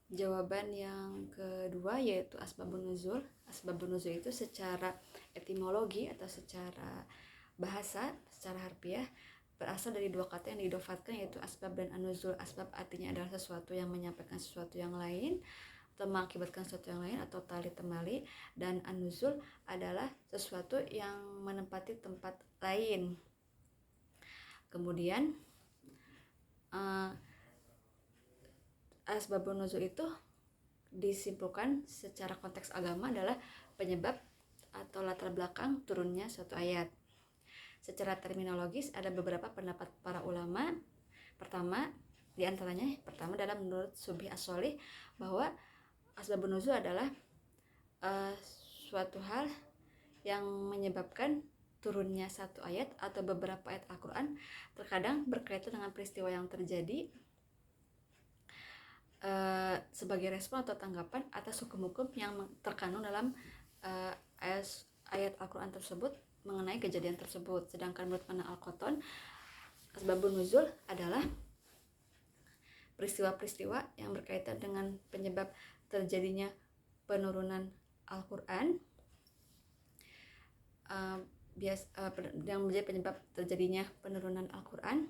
Jawaban yang kedua yaitu asbabun nuzul. Asbabun nuzul itu secara etimologi atau secara bahasa, secara harfiah berasal dari dua kata yang diidofatkan yaitu asbab dan an-nuzul. Asbab artinya adalah sesuatu yang menyampaikan sesuatu yang lain atau mengakibatkan sesuatu yang lain atau tali temali, dan an-nuzul adalah sesuatu yang menempati tempat lain. Kemudian asbabun nuzul itu disimpulkan secara konteks agama adalah penyebab atau latar belakang turunnya suatu ayat. Secara terminologis ada beberapa pendapat para ulama. Pertama adalah menurut Subhi As-Sholih bahwa asbabun nuzul adalah suatu hal yang menyebabkan turunnya satu ayat atau beberapa ayat Al-Quran, terkadang berkaitan dengan peristiwa yang terjadi sebagai respon atau tanggapan atas hukum-hukum yang terkandung dalam ayat Al-Quran tersebut mengenai kejadian tersebut. Sedangkan menurut Mana Al-Qotton, asbabun nuzul adalah peristiwa-peristiwa yang berkaitan dengan penyebab terjadinya penurunan Al-Quran, yang menjadi penyebab terjadinya penurunan Al-Quran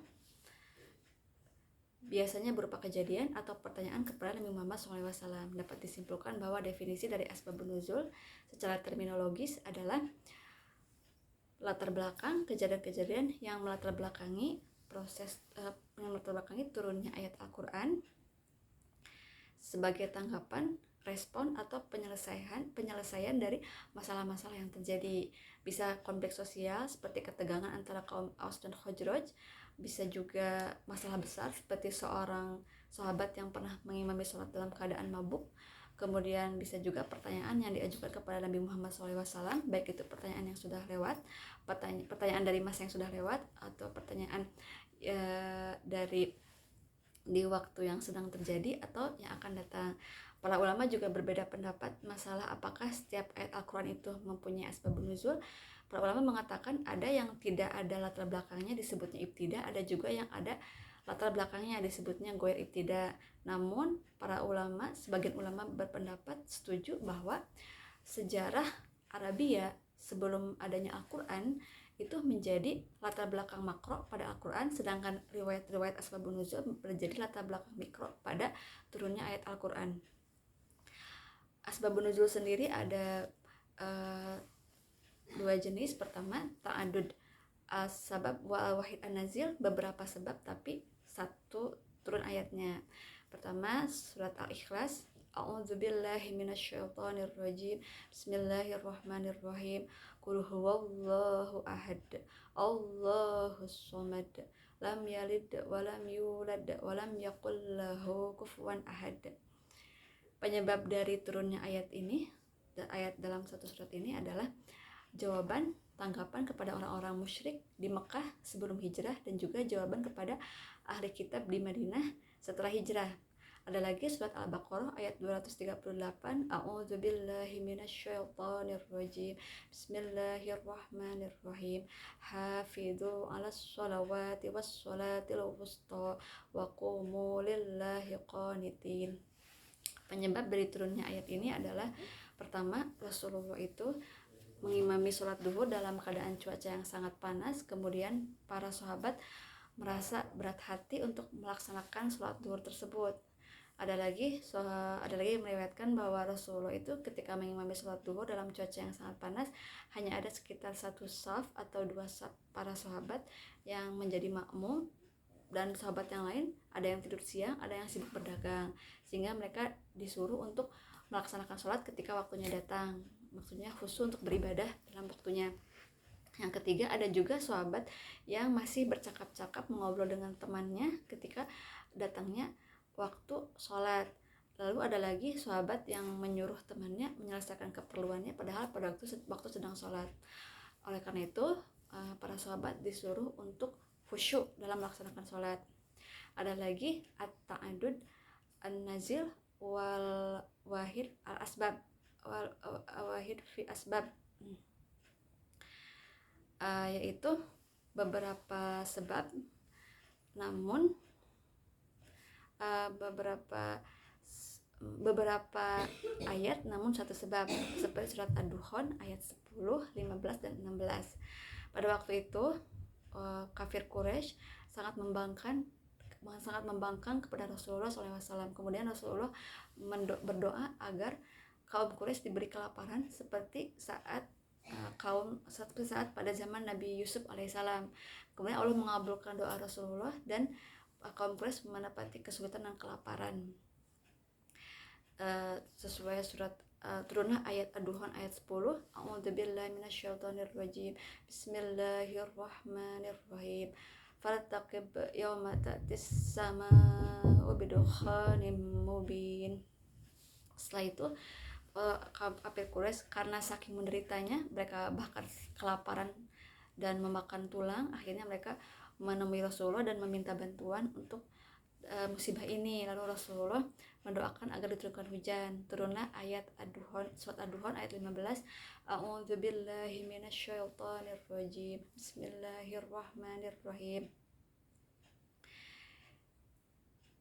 biasanya berupa kejadian atau pertanyaan kepada Nabi Muhammad SAW. Dapat disimpulkan bahwa definisi dari asbabun nuzul secara terminologis adalah latar belakang kejadian-kejadian yang melatar belakangi turunnya ayat Al-Quran sebagai tanggapan, respon atau penyelesaian dari masalah-masalah yang terjadi. Bisa konflik sosial seperti ketegangan antara kaum Aus dan Khazraj, bisa juga masalah besar seperti seorang sahabat yang pernah mengimami sholat dalam keadaan mabuk. Kemudian bisa juga pertanyaan yang diajukan kepada Nabi Muhammad SAW, baik itu pertanyaan yang sudah lewat, pertanyaan dari masa yang sudah lewat, atau pertanyaan dari di waktu yang sedang terjadi atau yang akan datang. Para ulama juga berbeda pendapat masalah apakah setiap ayat Al-Quran itu mempunyai asbabun nuzul. Para ulama mengatakan ada yang tidak ada latar belakangnya disebutnya ibtida, ada juga yang ada latar belakangnya disebutnya goir ibtida. Namun sebagian ulama berpendapat setuju bahwa sejarah Arabia sebelum adanya Al-Quran itu menjadi latar belakang makro pada Al-Quran, sedangkan riwayat-riwayat asbabun nuzul menjadi latar belakang mikro pada turunnya ayat Al-Quran. Asbabun nuzul sendiri ada dua jenis. Pertama, ta'adud sabab wa wahid an-nazil, beberapa sebab tapi satu turun ayatnya. Pertama, surat Al-Ikhlas, a'udzubillahi minasyaitonirrajim, bismillahirrahmanirrahim, qul huwallahu ahad, allahus samad, lam yalid walam yulad walam yakul lahu kufuwan ahad. Penyebab dari turunnya ayat dalam satu surat ini adalah jawaban tanggapan kepada orang-orang musyrik di Mekah sebelum hijrah, dan juga jawaban kepada ahli kitab di Madinah setelah hijrah. Ada lagi surat Al-Baqarah ayat 238, a'udzubillahi minasyaitonirrajim, bismillahirrahmanirrahim, hafidzu 'alas shalawati was shalatil wusta wa qumu lillahi qanitin. Penyebab dari turunnya ayat ini adalah pertama, Rasulullah itu mengimami sholat duhur dalam keadaan cuaca yang sangat panas. Kemudian para sahabat merasa berat hati untuk melaksanakan sholat duhur tersebut. Ada lagi yang meriwayatkan bahwa Rasulullah itu ketika mengimami sholat duhur dalam cuaca yang sangat panas, hanya ada sekitar satu saf atau dua saf para sahabat yang menjadi makmum, dan sahabat yang lain ada yang tidur siang, ada yang sibuk berdagang, sehingga mereka disuruh untuk melaksanakan sholat ketika waktunya datang. Maksudnya khusus untuk beribadah dalam waktunya. Yang ketiga, ada juga sahabat yang masih bercakap-cakap mengobrol dengan temannya ketika datangnya waktu sholat. Lalu ada lagi sahabat yang menyuruh temannya menyelesaikan keperluannya padahal pada waktu sedang sholat. Oleh karena itu para sahabat disuruh untuk khusyuk dalam melaksanakan sholat. Ada lagi at-ta'adud an-nazil wal wahid al-asbab wahid fi asbab, yaitu beberapa sebab namun beberapa beberapa ayat namun satu sebab, seperti surat Ad-Dukhan ayat 10, 15 dan 16. Pada waktu itu kafir Quraisy sangat membangkang kepada Rasulullah SAW. Kemudian Rasulullah berdoa agar kaum Quraisy diberi kelaparan seperti saat pada zaman Nabi Yusuf alaihissalam. Kemudian Allah mengabulkan doa Rasulullah dan kaum Quraisy menepati kesulitan dan kelaparan. Sesuai surat turunlah ayat Ad-Dukhan ayat 10. A'udzubillahi minasyaitonirrajim. Bismillahirrahmanirrahim. Fattaqib yauma ta'tis sama'u bidukhanin mubin. Setelah itu kafir Quraisy karena saking menderitanya, mereka bahkan kelaparan dan memakan tulang, akhirnya mereka menemui Rasulullah dan meminta bantuan untuk musibah ini. Lalu Rasulullah mendoakan agar diturunkan hujan. Turunlah ayat Ad-Dukhan, surat Ad-Dukhan ayat 15. A'udzubillahi minasyaitonirrajim. Bismillahirrahmanirrahim.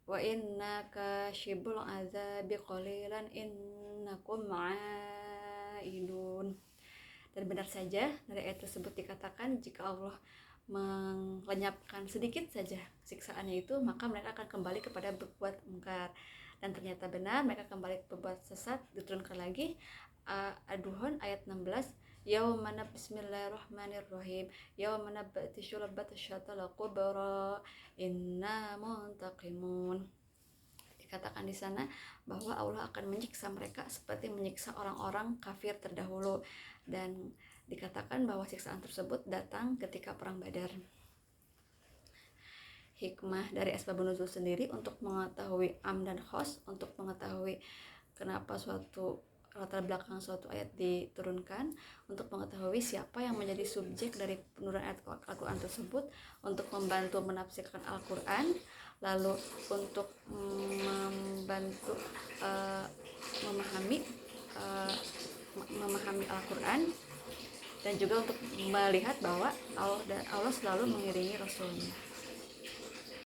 Wa inna kashibul azabi qalilan innakum aidun. Dan benar saja dari ayat tersebut dikatakan jika Allah melenyapkan sedikit saja siksaannya itu, maka mereka akan kembali kepada berbuat mungkar. Dan ternyata benar, mereka kembali berbuat sesat. Diturunkan lagi Ad-Dukhan ayat 16. Yaumana bismillahirrahmanirrahim. Yaumana ba'tishul batsyatal kubra inna muntaqimun. Dikatakan di sana bahwa Allah akan menyiksa mereka seperti menyiksa orang-orang kafir terdahulu, dan dikatakan bahwa siksaan tersebut datang ketika perang Badar. Hikmah dari asbabun nuzul sendiri untuk mengetahui am dan khos, untuk mengetahui kenapa suatu latar belakang suatu ayat diturunkan, untuk mengetahui siapa yang menjadi subjek dari penurunan ayat Al-Quran tersebut, untuk membantu menafsirkan Al-Quran, lalu untuk membantu memahami Al-Quran, dan juga untuk melihat bahwa Allah selalu mengiringi Rasulnya.